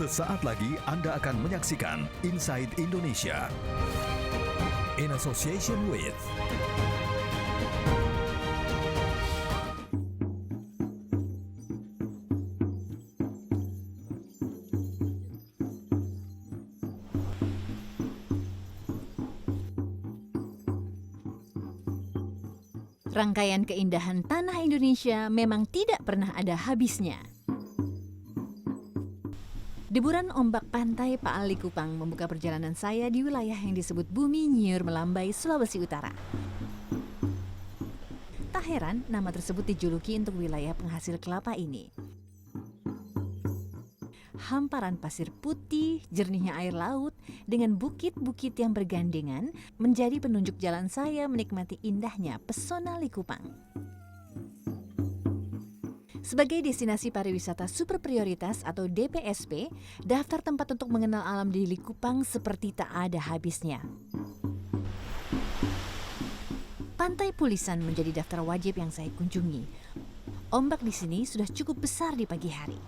Sesaat lagi Anda akan menyaksikan Inside Indonesia in association with Rangkaian keindahan tanah Indonesia memang tidak pernah ada habisnya. Deburan ombak pantai Paal Likupang membuka perjalanan saya di wilayah yang disebut Bumi Nyiur Melambai, Sulawesi Utara. Tak heran nama tersebut dijuluki untuk wilayah penghasil kelapa ini. Hamparan pasir putih, jernihnya air laut, dengan bukit-bukit yang bergandengan menjadi penunjuk jalan saya menikmati indahnya pesona Likupang. Sebagai destinasi pariwisata super prioritas atau DPSP, daftar tempat untuk mengenal alam di Likupang seperti tak ada habisnya. Pantai Pulisan menjadi daftar wajib yang saya kunjungi. Ombak di sini sudah cukup besar di pagi hari.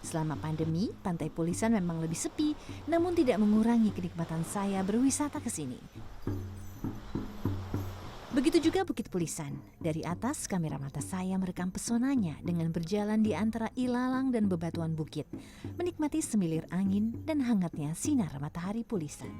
Selama pandemi, Pantai Pulisan memang lebih sepi, namun tidak mengurangi kenikmatan saya berwisata ke sini. Begitu juga Bukit Pulisan. Dari atas, kamera mata saya merekam pesonanya dengan berjalan di antara ilalang dan bebatuan bukit, menikmati semilir angin dan hangatnya sinar matahari Pulisan.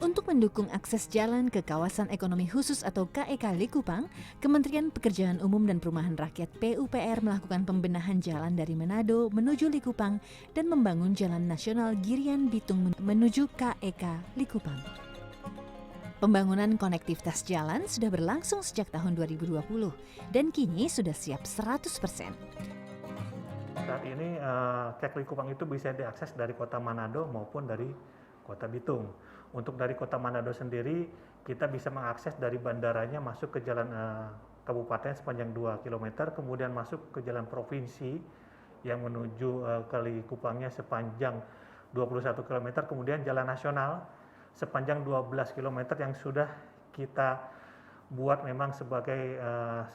Untuk mendukung akses jalan ke kawasan ekonomi khusus atau KEK Likupang, Kementerian Pekerjaan Umum dan Perumahan Rakyat PUPR melakukan pembenahan jalan dari Manado menuju Likupang dan membangun Jalan Nasional Girian Bitung menuju KEK Likupang. Pembangunan konektivitas jalan sudah berlangsung sejak tahun 2020 dan kini sudah siap 100%. Saat ini KEK Likupang itu bisa diakses dari kota Manado maupun dari kota Bitung. Untuk dari kota Manado sendiri, kita bisa mengakses dari bandaranya masuk ke jalan kabupaten sepanjang 2 km, kemudian masuk ke jalan provinsi yang menuju ke Likupangnya sepanjang 21 km, kemudian jalan nasional sepanjang 12 km yang sudah kita buat memang sebagai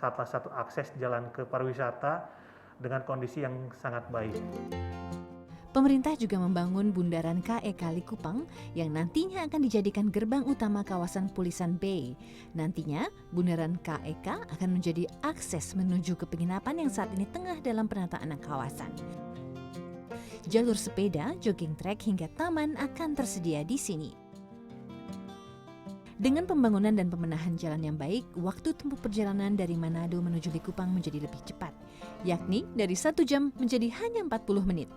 salah satu akses jalan ke pariwisata dengan kondisi yang sangat baik. Pemerintah juga membangun bundaran KEK Likupang yang nantinya akan dijadikan gerbang utama kawasan Pulisan Bay. Nantinya, bundaran KEK akan menjadi akses menuju ke penginapan yang saat ini tengah dalam penataan kawasan. Jalur sepeda, jogging track hingga taman akan tersedia di sini. Dengan pembangunan dan pembenahan jalan yang baik, waktu tempuh perjalanan dari Manado menuju Likupang menjadi lebih cepat, yakni dari 1 jam menjadi hanya 40 menit.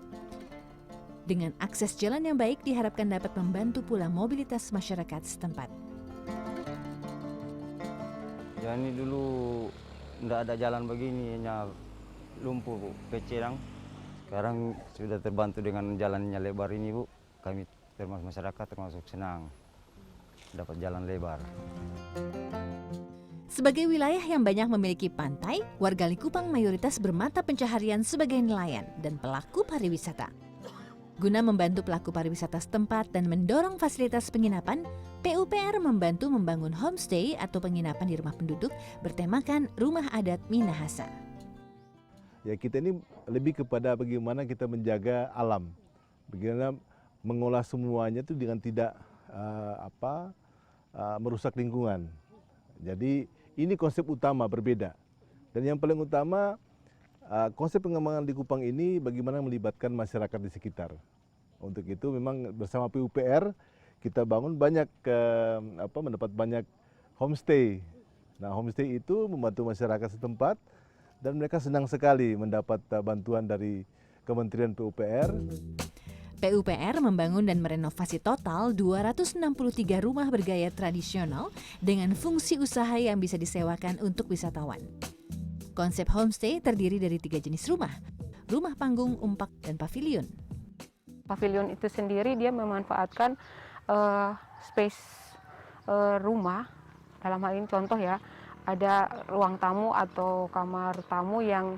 Dengan akses jalan yang baik diharapkan dapat membantu pula mobilitas masyarakat setempat. Jadi dulu tidak ada jalan begini, hanya lumpuh pecerang. Sekarang sudah terbantu dengan jalannya lebar ini, Bu. Kami termasuk masyarakat termasuk senang dapat jalan lebar. Sebagai wilayah yang banyak memiliki pantai, warga Likupang mayoritas bermata pencaharian sebagai nelayan dan pelaku pariwisata. Guna membantu pelaku pariwisata setempat dan mendorong fasilitas penginapan, PUPR membantu membangun homestay atau penginapan di rumah penduduk bertemakan Rumah Adat Minahasa. Ya, kita ini lebih kepada bagaimana kita menjaga alam, bagaimana mengolah semuanya itu dengan tidak merusak lingkungan. Jadi ini konsep utama berbeda. Dan yang paling utama, konsep pengembangan Likupang ini bagaimana melibatkan masyarakat di sekitar. Untuk itu memang bersama PUPR kita bangun mendapat banyak homestay. Nah, homestay itu membantu masyarakat setempat dan mereka senang sekali mendapat bantuan dari Kementerian PUPR. PUPR membangun dan merenovasi total 263 rumah bergaya tradisional dengan fungsi usaha yang bisa disewakan untuk wisatawan. Konsep homestay terdiri dari 3 jenis rumah panggung, umpak, dan pavilion. Pavilion itu sendiri dia memanfaatkan space rumah, dalam hal ini contoh ya, ada ruang tamu atau kamar tamu yang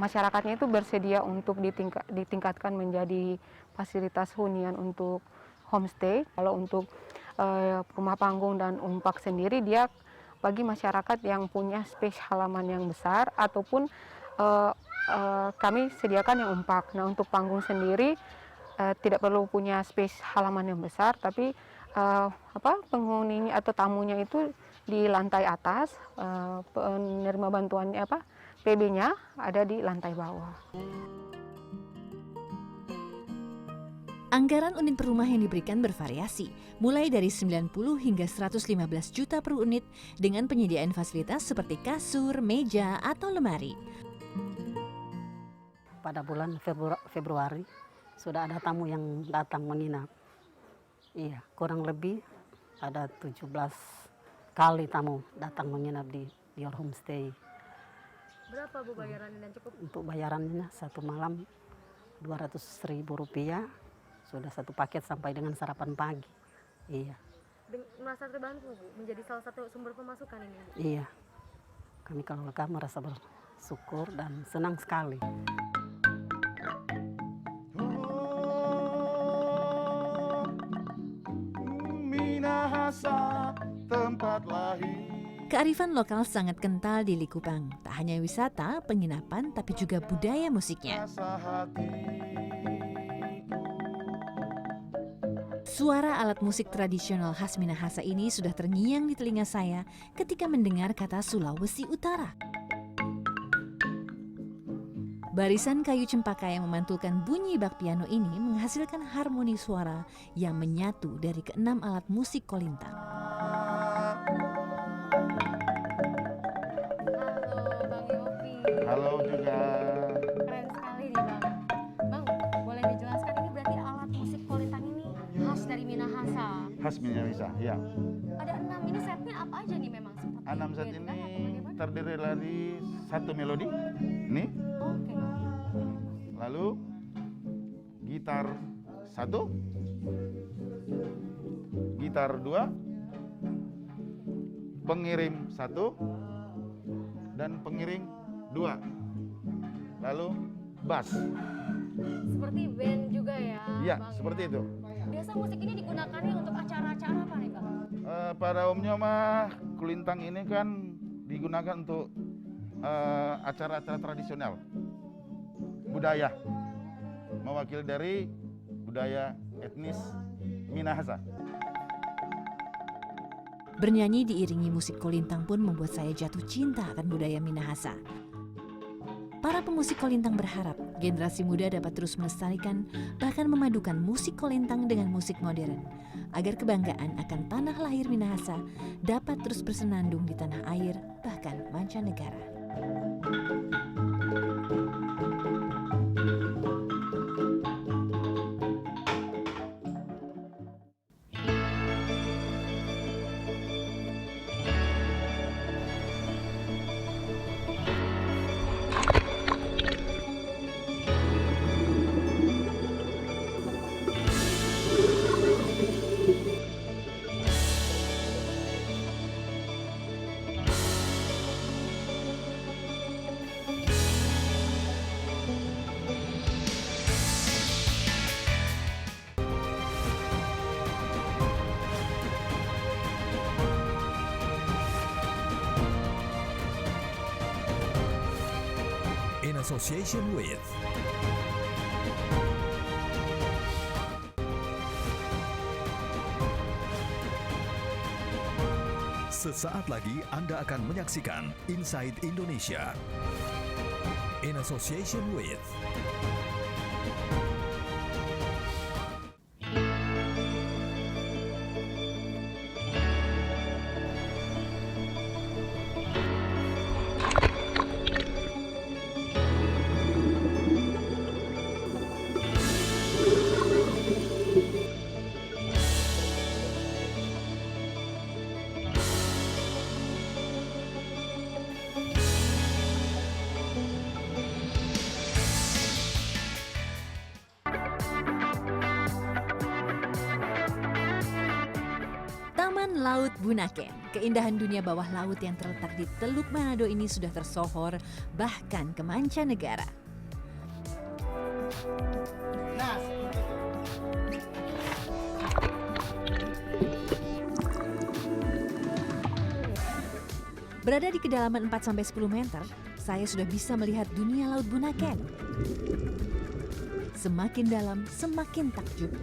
masyarakatnya itu bersedia untuk ditingkatkan menjadi fasilitas hunian untuk homestay. Kalau untuk rumah panggung dan umpak sendiri dia bagi masyarakat yang punya space halaman yang besar ataupun kami sediakan yang umpak. Nah, untuk panggung sendiri tidak perlu punya space halaman yang besar, tapi penghuninya atau tamunya itu di lantai atas, penerima bantuannya PB-nya ada di lantai bawah. Anggaran unit per rumah yang diberikan bervariasi, mulai dari 90 hingga 115 juta per unit dengan penyediaan fasilitas seperti kasur, meja, atau lemari. Pada bulan Februari sudah ada tamu yang datang menginap. Iya, kurang lebih ada 17 kali tamu datang menginap di your homestay. Berapa Bu bayarannya dan cukup? Untuk bayarannya satu malam Rp200.000, sudah satu paket sampai dengan sarapan pagi. Iya. Merasa terbantu Bu, menjadi salah satu sumber pemasukan ini? Iya, kami keluarga merasa bersyukur dan senang sekali. Minahasa tempat lahir. Kearifan lokal sangat kental di Likupang. Tak hanya wisata, penginapan, tapi juga budaya musiknya. Suara alat musik tradisional khas Minahasa ini sudah terngiang di telinga saya ketika mendengar kata Sulawesi Utara. Barisan kayu cempaka yang memantulkan bunyi bak piano ini menghasilkan harmoni suara yang menyatu dari keenam alat musik kolintang. Halo Bang Yofi. Halo juga. Keren sekali nih Bang. Bang, boleh dijelaskan ini berarti alat musik kolintang ini khas dari Minahasa. Khas Minahasa, ya. Ada 6, ini setnya apa aja nih memang? Seperti 6 set bentang ini atau bagaimana? terdiri dari satu melodi, ini. Oke. Lalu gitar 1, gitar 2, pengiring 1, dan pengiring 2. Lalu bass. Seperti band juga ya? Iya, Bang, seperti ya? itu. Biasa musik ini digunakannya untuk acara-acara apa nih Bang? Pada umumnya mah kulintang ini kan digunakan untuk acara-acara tradisional budaya, mewakili dari budaya etnis Minahasa. Bernyanyi diiringi musik kolintang pun membuat saya jatuh cinta akan budaya Minahasa. Para pemusik kolintang berharap generasi muda dapat terus melestarikan bahkan memadukan musik kolintang dengan musik modern agar kebanggaan akan tanah lahir Minahasa dapat terus bersenandung di tanah air bahkan mancanegara. In association with sesaat lagi Anda akan menyaksikan Inside Indonesia. In association with Taman Laut Bunaken, keindahan dunia bawah laut yang terletak di Teluk Manado ini sudah tersohor bahkan ke mancanegara. Berada di kedalaman 4-10 meter, saya sudah bisa melihat dunia Laut Bunaken. Semakin dalam, semakin takjub.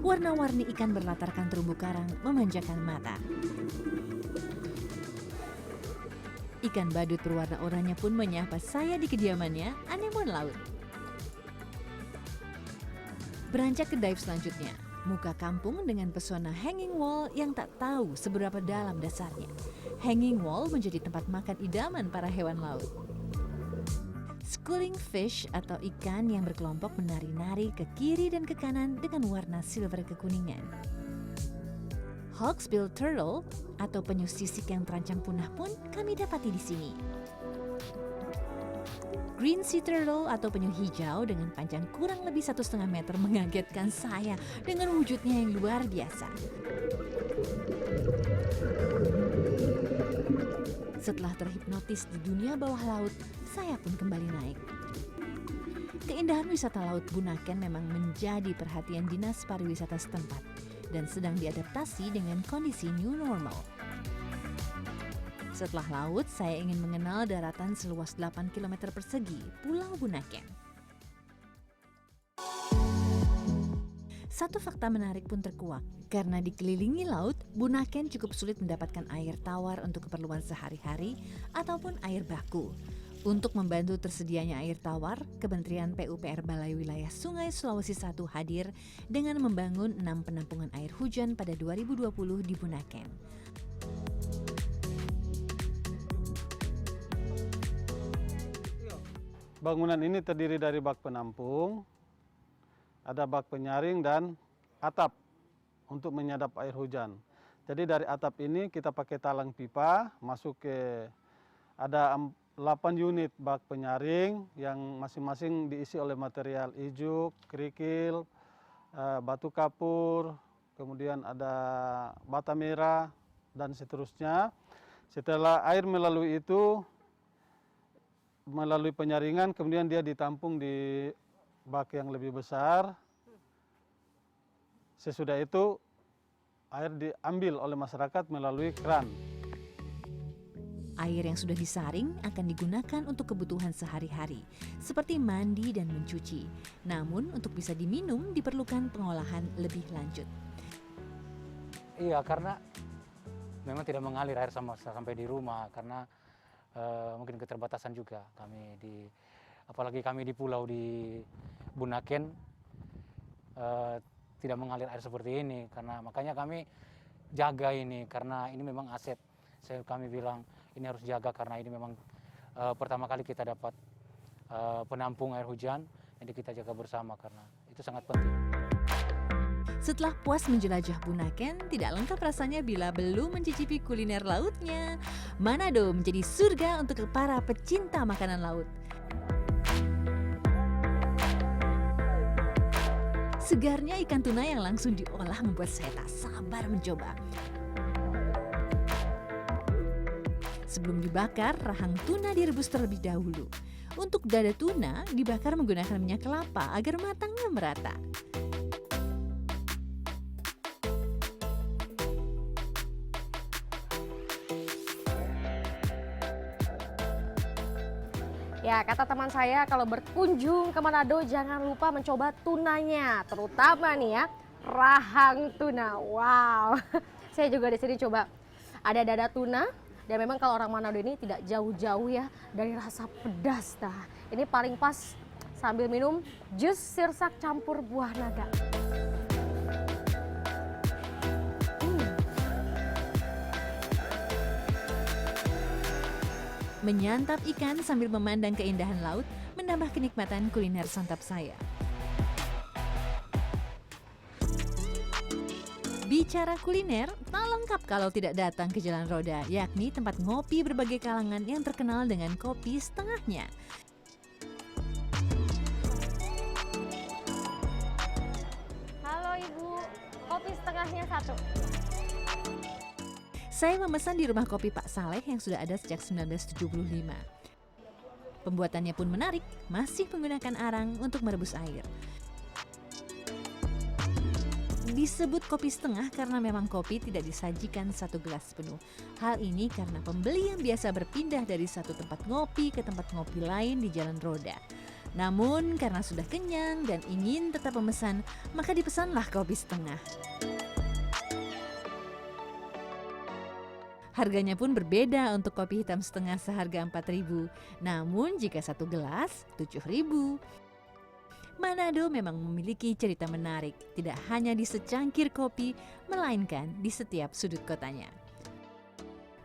Warna-warni ikan berlatarkan terumbu karang memanjakan mata. Ikan badut berwarna oranye pun menyapa saya di kediamannya, anemon laut. Beranjak ke dive selanjutnya, muka kampung dengan pesona hanging wall yang tak tahu seberapa dalam dasarnya. Hanging wall menjadi tempat makan idaman para hewan laut. Schooling fish atau ikan yang berkelompok menari-nari ke kiri dan ke kanan dengan warna silver kekuningan. Hawksbill turtle atau penyu sisik yang terancam punah pun kami dapati di sini. Green sea turtle atau penyu hijau dengan panjang kurang lebih 1,5 meter mengagetkan saya dengan wujudnya yang luar biasa. Setelah terhipnotis di dunia bawah laut, saya pun kembali naik. Keindahan wisata Laut Bunaken memang menjadi perhatian Dinas Pariwisata setempat dan sedang diadaptasi dengan kondisi new normal. Setelah laut, saya ingin mengenal daratan seluas 8 km persegi, Pulau Bunaken. Satu fakta menarik pun terkuak, karena dikelilingi laut, Bunaken cukup sulit mendapatkan air tawar untuk keperluan sehari-hari ataupun air baku. Untuk membantu tersedianya air tawar, Kementerian PUPR Balai Wilayah Sungai Sulawesi I hadir dengan membangun 6 penampungan air hujan pada 2020 di Bunaken. Bangunan ini terdiri dari bak penampung, ada bak penyaring dan atap untuk menyadap air hujan. Jadi dari atap ini kita pakai talang pipa, masuk ke ada 8 unit bak penyaring yang masing-masing diisi oleh material ijuk, kerikil, batu kapur, kemudian ada bata merah, dan seterusnya. Setelah air melalui itu, melalui penyaringan, kemudian dia ditampung di bak yang lebih besar. Sesudah itu, air diambil oleh masyarakat melalui keran. Air yang sudah disaring akan digunakan untuk kebutuhan sehari-hari, seperti mandi dan mencuci. Namun untuk bisa diminum diperlukan pengolahan lebih lanjut. Iya, karena memang tidak mengalir air sampai di rumah, karena mungkin keterbatasan juga kami apalagi kami di pulau di Bunaken tidak mengalir air seperti ini, karena makanya kami jaga ini, karena ini memang aset. Kami bilang ini harus jaga karena ini memang pertama kali kita dapat penampung air hujan, jadi kita jaga bersama karena itu sangat penting. Setelah puas menjelajah Bunaken, tidak lengkap rasanya bila belum mencicipi kuliner lautnya. Manado menjadi surga untuk para pecinta makanan laut. Segarnya ikan tuna yang langsung diolah membuat saya tak sabar mencoba. Sebelum dibakar, rahang tuna direbus terlebih dahulu. Untuk dada tuna, dibakar menggunakan minyak kelapa agar matangnya merata. Ya, kata teman saya kalau berkunjung ke Manado jangan lupa mencoba tunanya, terutama nih ya, rahang tuna. Wow. Saya juga di sini coba. Ada dada tuna. Dan memang kalau orang Manado ini tidak jauh-jauh ya dari rasa pedas. Nah, ini paling pas sambil minum jus sirsak campur buah naga. Menyantap ikan sambil memandang keindahan laut menambah kenikmatan kuliner santap saya. Bicara kuliner, tak lengkap kalau tidak datang ke Jalan Roda, yakni tempat ngopi berbagai kalangan yang terkenal dengan kopi setengahnya. Halo Ibu, kopi setengahnya satu. Saya memesan di rumah kopi Pak Saleh yang sudah ada sejak 1975. Pembuatannya pun menarik, masih menggunakan arang untuk merebus air. disebut kopi setengah karena memang kopi tidak disajikan satu gelas penuh. Hal ini karena pembeli yang biasa berpindah dari satu tempat ngopi ke tempat ngopi lain di Jalan Roda. Namun karena sudah kenyang dan ingin tetap memesan, maka dipesanlah kopi setengah. Harganya pun berbeda untuk kopi hitam setengah seharga Rp4.000. Namun jika satu gelas Rp7.000. Manado memang memiliki cerita menarik, tidak hanya di secangkir kopi, melainkan di setiap sudut kotanya.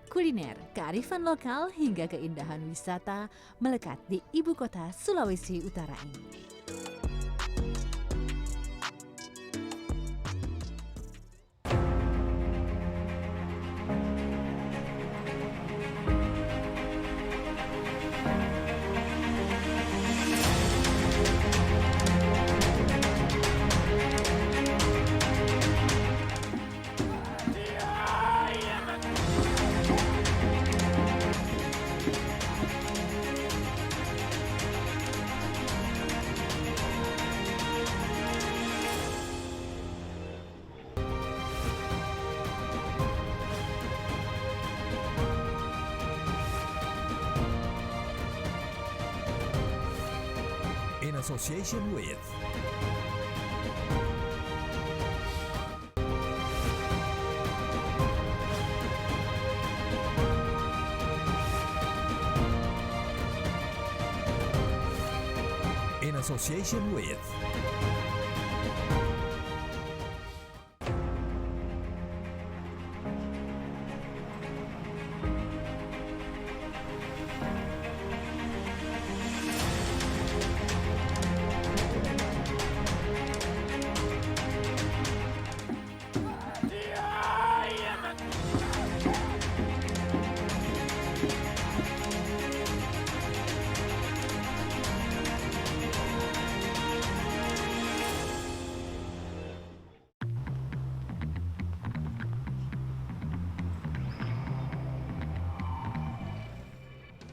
Kuliner, kearifan lokal hingga keindahan wisata melekat di ibu kota Sulawesi Utara ini. In association with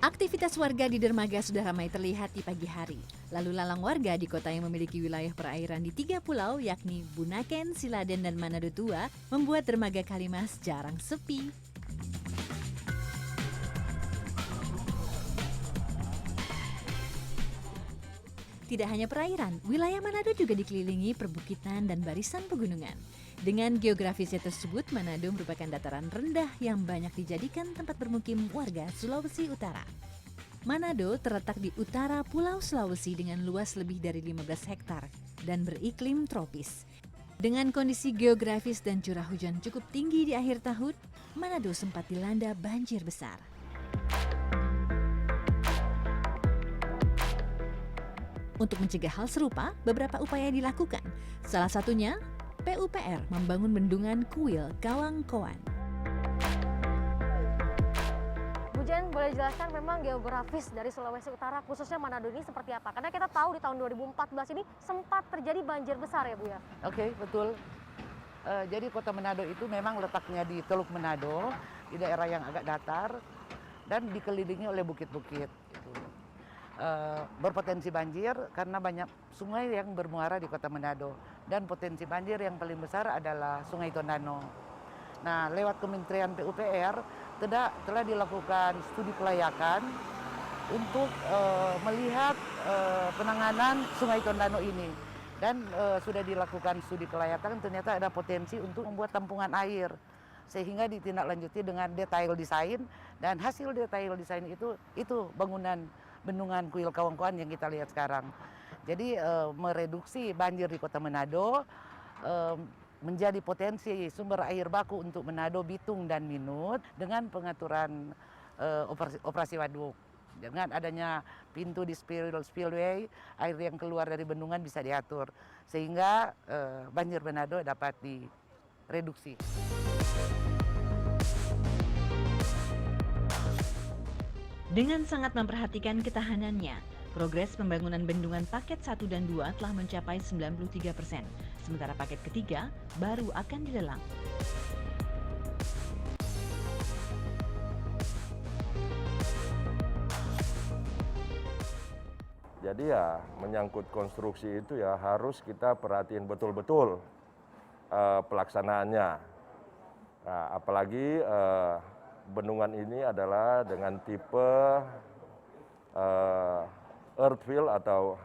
Aktivitas warga di dermaga sudah ramai terlihat di pagi hari. Lalu lalang warga di kota yang memiliki wilayah perairan di 3 pulau yakni Bunaken, Siladen, dan Manado Tua membuat dermaga Kalimas jarang sepi. Tidak hanya perairan, wilayah Manado juga dikelilingi perbukitan dan barisan pegunungan. Dengan geografisnya tersebut, Manado merupakan dataran rendah yang banyak dijadikan tempat bermukim warga Sulawesi Utara. Manado terletak di utara Pulau Sulawesi dengan luas lebih dari 15 hektar dan beriklim tropis. Dengan kondisi geografis dan curah hujan cukup tinggi di akhir tahun, Manado sempat dilanda banjir besar. Untuk mencegah hal serupa, beberapa upaya dilakukan. Salah satunya, PUPR membangun bendungan kuil Kawangkoan. Bu Jen, boleh jelaskan memang geografis dari Sulawesi Utara, khususnya Manado ini seperti apa? Karena kita tahu di tahun 2014 ini sempat terjadi banjir besar ya Bu ya? Oke, betul. Jadi kota Manado itu memang letaknya di Teluk Manado, di daerah yang agak datar, dan dikelilingi oleh bukit-bukit. Berpotensi banjir karena banyak sungai yang bermuara di kota Manado. Dan potensi banjir yang paling besar adalah Sungai Tondano. Nah, lewat Kementerian PUPR telah dilakukan studi kelayakan untuk melihat penanganan Sungai Tondano ini. Dan sudah dilakukan studi kelayakan, ternyata ada potensi untuk membuat tampungan air. Sehingga ditindaklanjuti dengan detail desain, dan hasil detail desain itu bangunan bendungan kuil Kawangkoan yang kita lihat sekarang. Jadi mereduksi banjir di kota Manado, menjadi potensi sumber air baku untuk Manado, Bitung, dan Minut dengan pengaturan operasi waduk. Dengan adanya pintu di spillway, air yang keluar dari bendungan bisa diatur. Sehingga banjir Manado dapat direduksi. Dengan sangat memperhatikan ketahanannya, progres pembangunan bendungan paket 1 dan 2 telah mencapai 93%, sementara paket ketiga baru akan dilelang. Jadi ya menyangkut konstruksi itu ya harus kita perhatiin betul-betul pelaksanaannya. Nah, apalagi bendungan ini adalah dengan tipe earthfill atau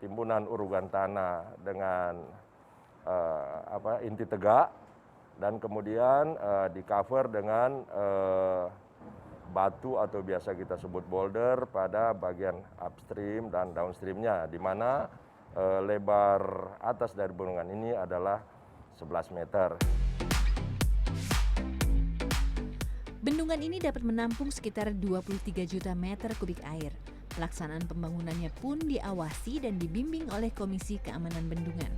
timbunan urugan tanah dengan inti tegak, dan kemudian di cover dengan batu atau biasa kita sebut boulder pada bagian upstream dan downstreamnya, di mana lebar atas dari bendungan ini adalah 11 meter. Bendungan ini dapat menampung sekitar 23 juta meter kubik air. Pelaksanaan pembangunannya pun diawasi dan dibimbing oleh Komisi Keamanan Bendungan.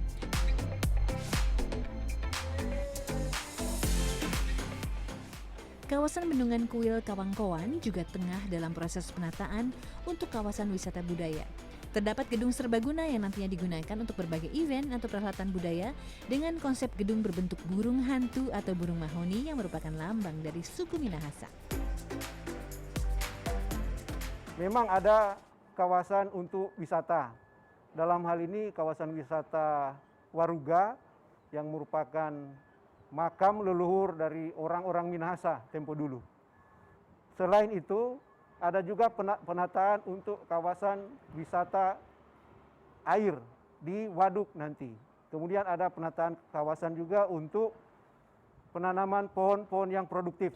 Kawasan Bendungan Kuil Kawangkoan juga tengah dalam proses penataan untuk kawasan wisata budaya. Terdapat gedung serbaguna yang nantinya digunakan untuk berbagai event atau perhelatan budaya dengan konsep gedung berbentuk burung hantu atau burung mahoni yang merupakan lambang dari suku Minahasa. Memang ada kawasan untuk wisata. Dalam hal ini kawasan wisata Waruga yang merupakan makam leluhur dari orang-orang Minahasa tempo dulu. Selain itu, ada juga penataan untuk kawasan wisata air di Waduk nanti. Kemudian ada penataan kawasan juga untuk penanaman pohon-pohon yang produktif.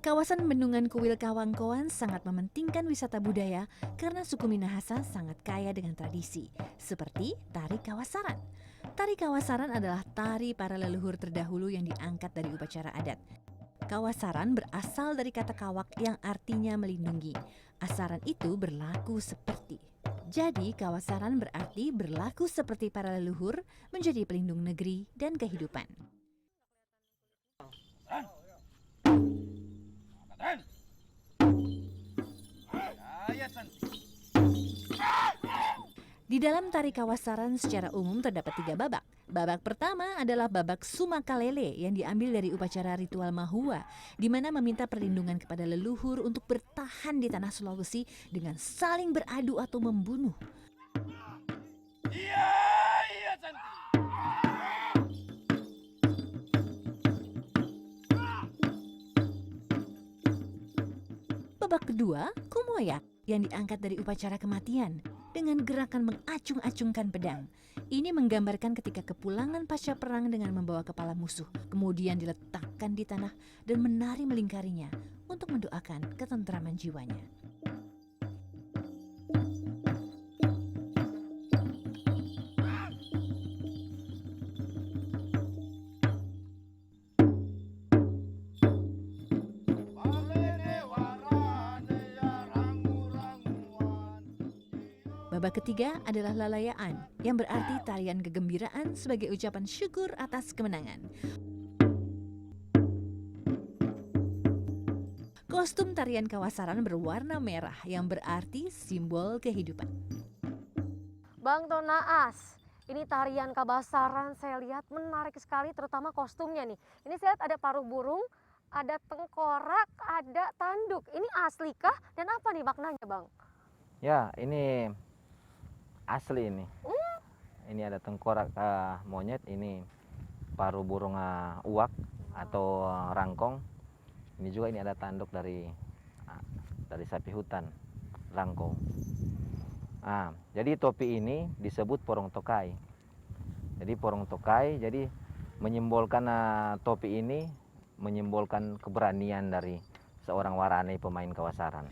Kawasan Bendungan Kuil Kawangkoan sangat mementingkan wisata budaya karena suku Minahasa sangat kaya dengan tradisi, seperti tari kawasaran. Tari kawasaran adalah tari para leluhur terdahulu yang diangkat dari upacara adat. Kawasaran berasal dari kata kawak yang artinya melindungi. Asaran itu berlaku seperti. Jadi kawasaran berarti berlaku seperti para leluhur, menjadi pelindung negeri dan kehidupan. Di dalam tari kawasaran secara umum terdapat 3 babak. Babak pertama adalah babak Sumakalele yang diambil dari upacara ritual Mahua, di mana meminta perlindungan kepada leluhur untuk bertahan di tanah Sulawesi dengan saling beradu atau membunuh. Babak kedua, Kumoyak, yang diangkat dari upacara kematian dengan gerakan mengacung-acungkan pedang. Ini menggambarkan ketika kepulangan pasca perang dengan membawa kepala musuh, kemudian diletakkan di tanah dan menari melingkarinya untuk mendoakan ketentraman jiwanya. Babak ketiga adalah lalayaan, yang berarti tarian kegembiraan sebagai ucapan syukur atas kemenangan. Kostum tarian kawasaran berwarna merah yang berarti simbol kehidupan. Bang Tonaas, ini tarian kawasaran saya lihat menarik sekali, terutama kostumnya nih. Ini saya lihat ada paruh burung, ada tengkorak, ada tanduk. Ini aslikah dan apa nih maknanya, Bang? Ya, ini asli ini. Ini ada tengkorak monyet, ini paruh burung uak atau rangkong. Ini juga ini ada tanduk dari sapi hutan, rangkong. Jadi topi ini disebut porong tokai. Jadi porong tokai, jadi menyimbolkan topi ini menyimbolkan keberanian dari seorang warane pemain kawasaran.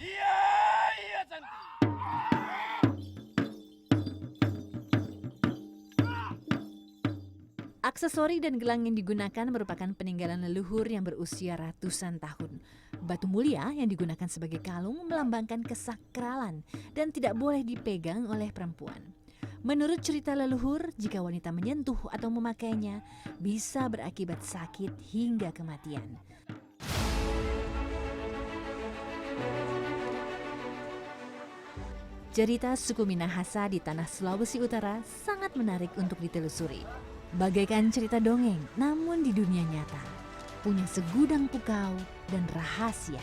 Aksesori dan gelang yang digunakan merupakan peninggalan leluhur yang berusia ratusan tahun. Batu mulia yang digunakan sebagai kalung melambangkan kesakralan dan tidak boleh dipegang oleh perempuan. Menurut cerita leluhur, jika wanita menyentuh atau memakainya, bisa berakibat sakit hingga kematian. Cerita suku Minahasa di tanah Sulawesi Utara sangat menarik untuk ditelusuri. Bagaikan cerita dongeng, namun di dunia nyata. punya segudang pukau dan rahasia.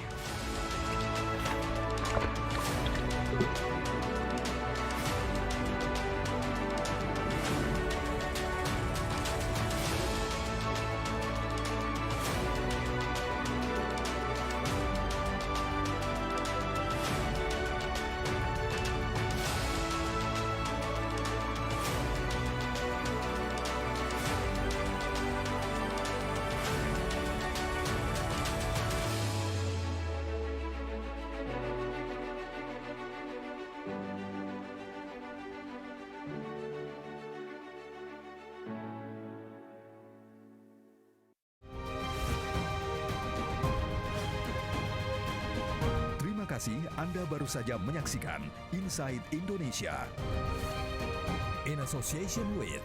Terima kasih Anda baru saja menyaksikan Inside Indonesia in association with